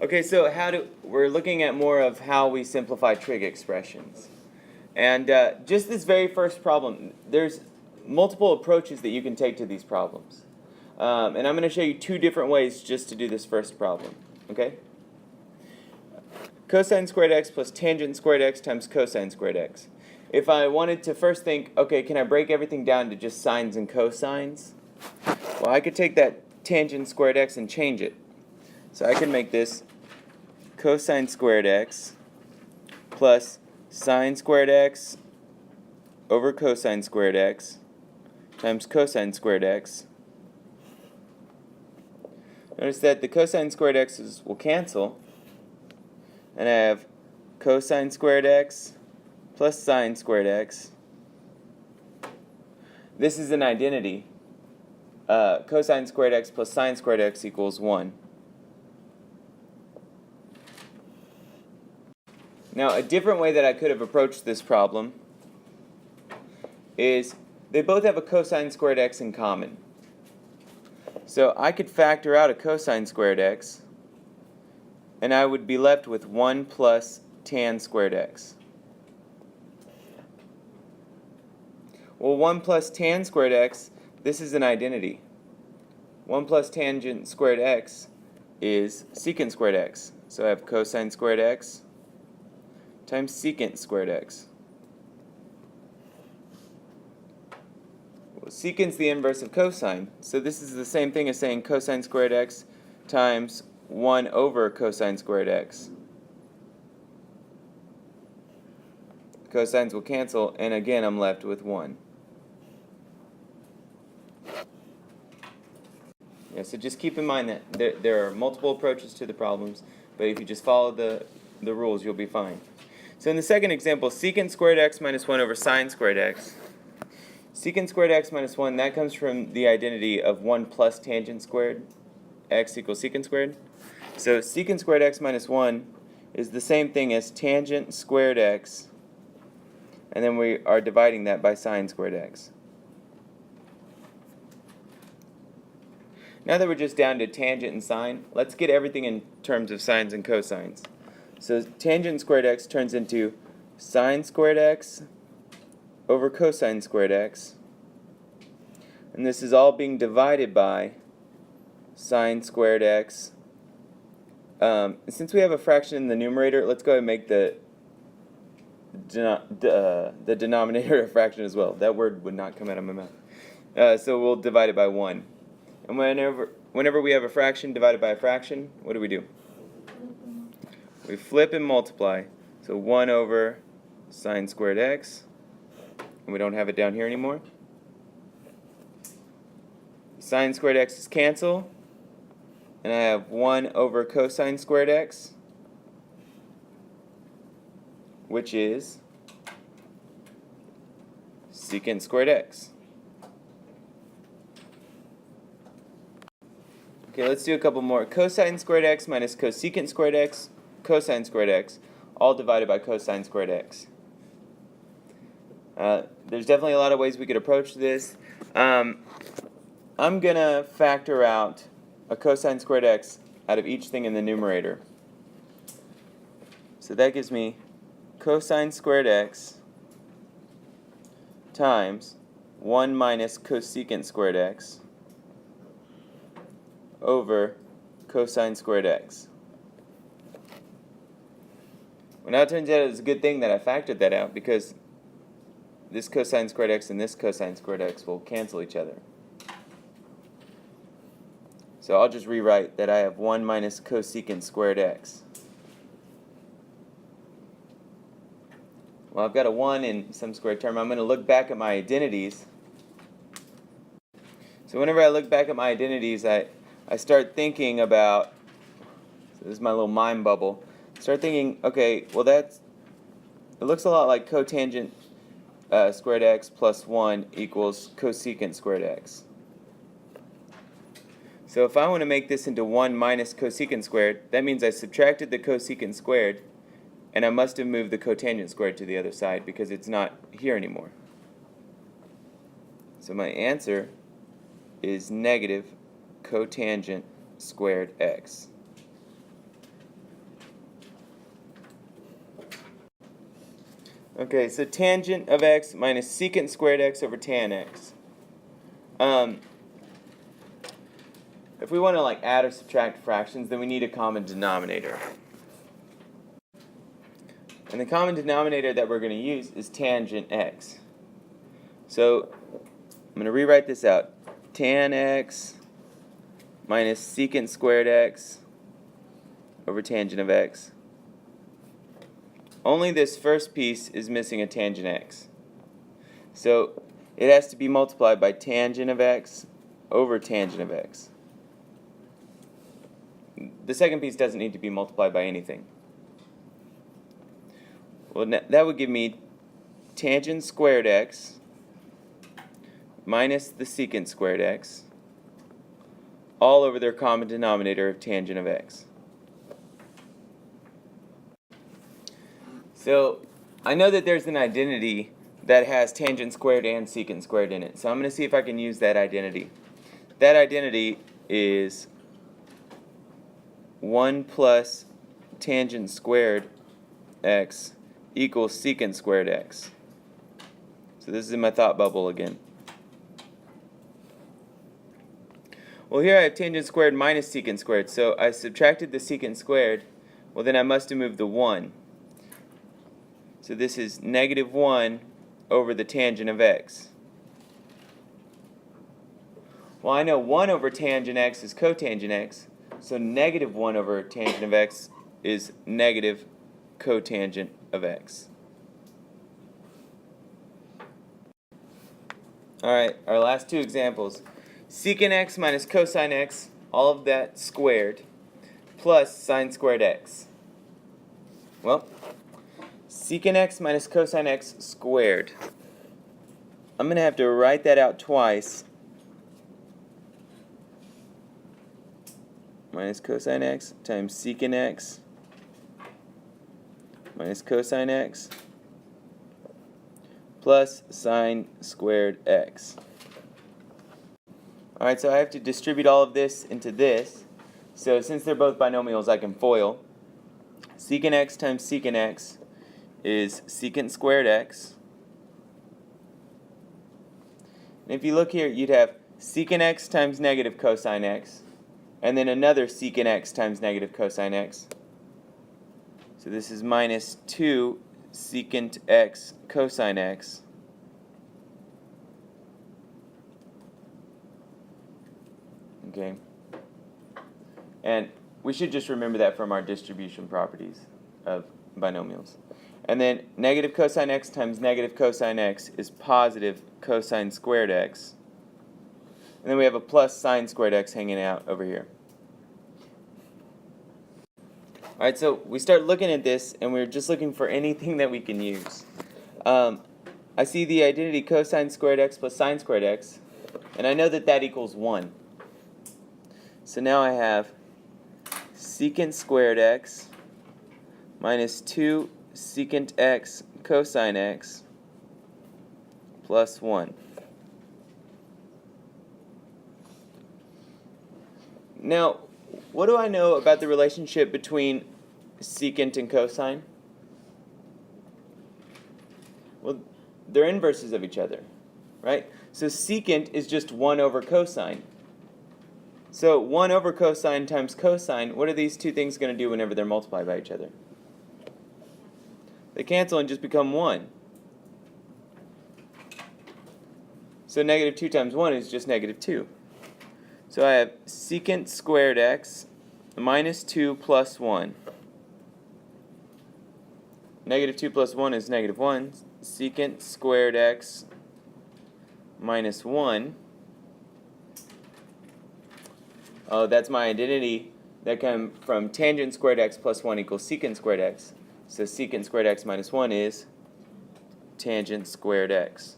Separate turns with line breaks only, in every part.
Okay, so we're looking at more of how we simplify trig expressions. And just this very first problem, there's multiple approaches that you can take to these problems. And I'm going to show you two different ways just to do this first problem. Okay? Cosine squared x plus tangent squared x times cosine squared x. If I wanted to first think, okay, can I break everything down to just sines and cosines? Well, I could take that tangent squared x and change it. So I can make this cosine squared x plus sine squared x over cosine squared x times cosine squared x. Notice that the cosine squared x's will cancel, and I have cosine squared x plus sine squared x. This is an identity. Cosine squared x plus sine squared x equals 1. Now, a different way that I could have approached this problem is they both have a cosine squared x in common. So I could factor out a cosine squared x, and I would be left with 1 plus tan squared x. Well, 1 plus tan squared x, this is an identity. 1 plus tangent squared x is secant squared x. So I have cosine squared x times secant squared x. Well, secant's the inverse of cosine, so this is the same thing as saying cosine squared x times 1 over cosine squared x. Cosines will cancel, and again I'm left with 1. Yeah, so just keep in mind that there are multiple approaches to the problems, but if you just follow the rules, you'll be fine. So in the second example, secant squared x minus 1 over sine squared x. Secant squared x minus 1, that comes from the identity of 1 plus tangent squared x equals secant squared. So secant squared x minus 1 is the same thing as tangent squared x, and then we are dividing that by sine squared x. Now that we're just down to tangent and sine, let's get everything in terms of sines and cosines. So tangent squared x turns into sine squared x over cosine squared x. And this is all being divided by sine squared x. Since we have a fraction in the numerator, let's go ahead and make the denominator a fraction as well. That word would not come out of my mouth. So we'll divide it by 1. And whenever we have a fraction divided by a fraction, what do? We flip and multiply. So 1 over sine squared x. And we don't have it down here anymore. Sine squared x's cancel. And I have 1 over cosine squared x, which is secant squared x. Okay, let's do a couple more. Cosine squared x minus cosecant squared x, cosine squared x, all divided by cosine squared x. There's definitely a lot of ways we could approach this. I'm going to factor out a cosine squared x out of each thing in the numerator. So that gives me cosine squared x times 1 minus cosecant squared x over cosine squared x. Well, now it turns out it's a good thing that I factored that out, because this cosine squared x and this cosine squared x will cancel each other. So I'll just rewrite that I have 1 minus cosecant squared x. Well, I've got a 1 in some squared term. I'm going to look back at my identities. So whenever I look back at my identities, I start thinking about, so this is my little mind bubble, start thinking, okay, well it looks a lot like cotangent squared x plus 1 equals cosecant squared x. So if I want to make this into 1 minus cosecant squared, that means I subtracted the cosecant squared, and I must have moved the cotangent squared to the other side because it's not here anymore. So my answer is negative cotangent squared x. Okay, so tangent of x minus secant squared x over tan x. If we want to like add or subtract fractions, then we need a common denominator. And the common denominator that we're going to use is tangent x. So I'm going to rewrite this out. Tan x minus secant squared x over tangent of x. Only this first piece is missing a tangent x. So it has to be multiplied by tangent of x over tangent of x. The second piece doesn't need to be multiplied by anything. Well, that would give me tangent squared x minus the secant squared x all over their common denominator of tangent of x. So I know that there's an identity that has tangent squared and secant squared in it. So I'm going to see if I can use that identity. That identity is 1 plus tangent squared x equals secant squared x. So this is in my thought bubble again. Well, here I have tangent squared minus secant squared. So I subtracted the secant squared. Well, then I must have moved the 1. So this is negative 1 over the tangent of x. Well, I know 1 over tangent x is cotangent x. So negative 1 over tangent of x is negative cotangent of x. Alright, our last two examples. Secant x minus cosine x, all of that squared, plus sine squared x. Well, secant x minus cosine x squared. I'm going to have to write that out twice. Minus cosine x times secant x minus cosine x plus sine squared x. Alright, so I have to distribute all of this into this. So since they're both binomials, I can FOIL. Secant x times secant x is secant squared x. And if you look here, you'd have secant x times negative cosine x, and then another secant x times negative cosine x. So this is minus 2 secant x cosine x. Okay. And we should just remember that from our distribution properties of binomials. And then negative cosine x times negative cosine x is positive cosine squared x. And then we have a plus sine squared x hanging out over here. Alright, so we start looking at this, and we're just looking for anything that we can use. I see the identity cosine squared x plus sine squared x, and I know that that equals 1. So now I have secant squared x minus 2 secant x cosine x plus 1. Now, what do I know about the relationship between secant and cosine? Well, they're inverses of each other, right? So secant is just 1 over cosine. So 1 over cosine times cosine, what are these two things going to do whenever they're multiplied by each other? They cancel and just become 1. So negative 2 times 1 is just negative 2. So I have secant squared x minus 2 plus 1. Negative 2 plus 1 is negative 1. Secant squared x minus 1. Oh, that's my identity that comes from tangent squared x plus 1 equals secant squared x. So secant squared x minus 1 is tangent squared x.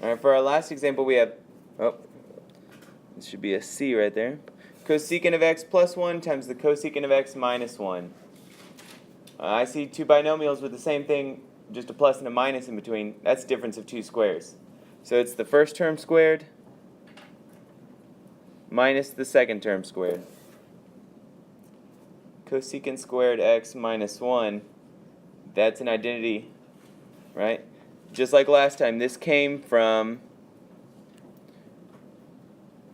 Alright, for our last example we have, this should be a C right there. Cosecant of x plus 1 times the cosecant of x minus 1. I see two binomials with the same thing, just a plus and a minus in between. That's the difference of two squares. So it's the first term squared minus the second term squared. cosecant squared x minus 1, that's an identity, right? Just like last time, this came from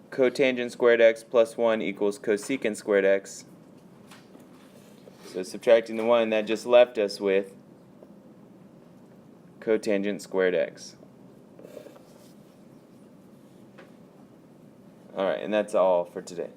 cotangent squared x plus 1 equals cosecant squared x. So subtracting the 1, that just left us with cotangent squared x. Alright, and that's all for today.